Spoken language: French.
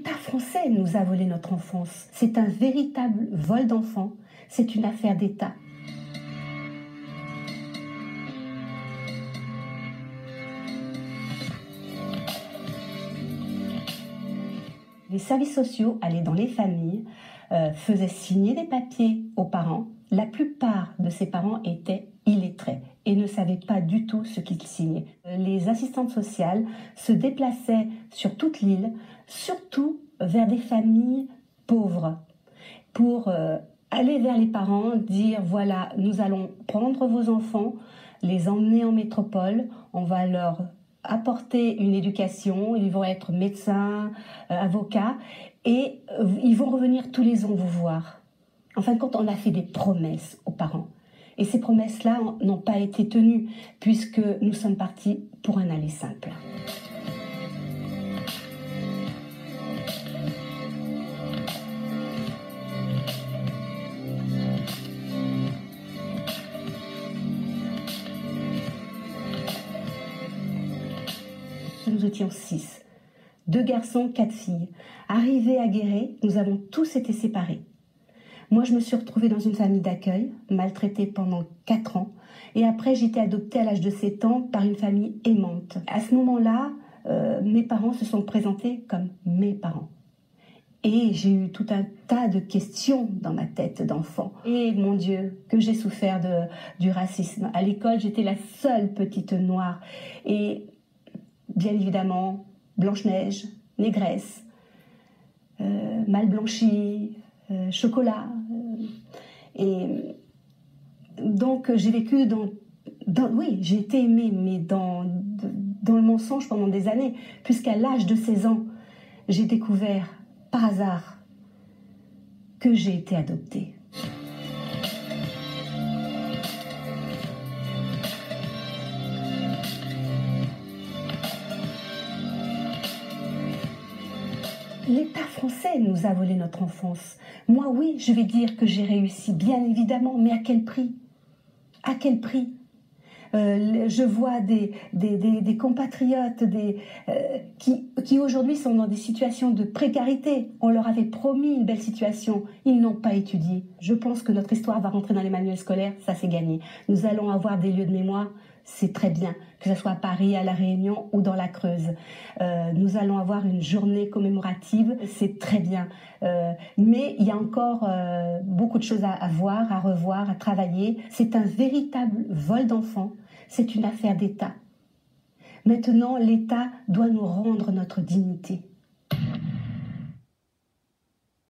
L'État français nous a volé notre enfance. C'est un véritable vol d'enfants. C'est une affaire d'État. Les services sociaux allaient dans les familles, faisaient signer des papiers aux parents. La plupart de ces parents étaient illettrés et ne savaient pas du tout ce qu'ils signaient. Les assistantes sociales se déplaçaient sur toute l'île, surtout vers des familles pauvres, pour aller vers les parents, dire voilà, nous allons prendre vos enfants, les emmener en métropole, on va leur apporter une éducation, ils vont être médecins, avocats, et ils vont revenir tous les ans vous voir. En fin de compte, on a fait des promesses aux parents. Et ces promesses-là n'ont pas été tenues, puisque nous sommes partis pour un aller simple. Nous étions 6. 2 garçons, 4 filles. Arrivés à Guéret, nous avons tous été séparés. Moi, je me suis retrouvée dans une famille d'accueil, maltraitée pendant 4 ans. Et après, j'ai été adoptée à l'âge de 7 ans par une famille aimante. À ce moment-là, mes parents se sont présentés comme mes parents. Et j'ai eu tout un tas de questions dans ma tête d'enfant. Et mon Dieu, que j'ai souffert du racisme. À l'école, j'étais la seule petite noire. Et bien évidemment, Blanche-Neige, négresse, mal blanchie, chocolat. Et donc j'ai vécu oui, j'ai été aimée, mais dans le mensonge pendant des années, puisqu'à l'âge de 16 ans, j'ai découvert par hasard que j'ai été adoptée. L'État français nous a volé notre enfance. Moi, oui, je vais dire que j'ai réussi, bien évidemment, mais à quel prix? À quel prix? Je vois des compatriotes qui aujourd'hui sont dans des situations de précarité. On leur avait promis une belle situation. Ils n'ont pas étudié. Je pense que notre histoire va rentrer dans les manuels scolaires. Ça, c'est gagné. Nous allons avoir des lieux de mémoire. C'est très bien, que ce soit à Paris, à La Réunion ou dans la Creuse. Nous allons avoir une journée commémorative, c'est très bien. Mais il y a encore beaucoup de choses à voir, à revoir, à travailler. C'est un véritable vol d'enfants, c'est une affaire d'État. Maintenant, l'État doit nous rendre notre dignité.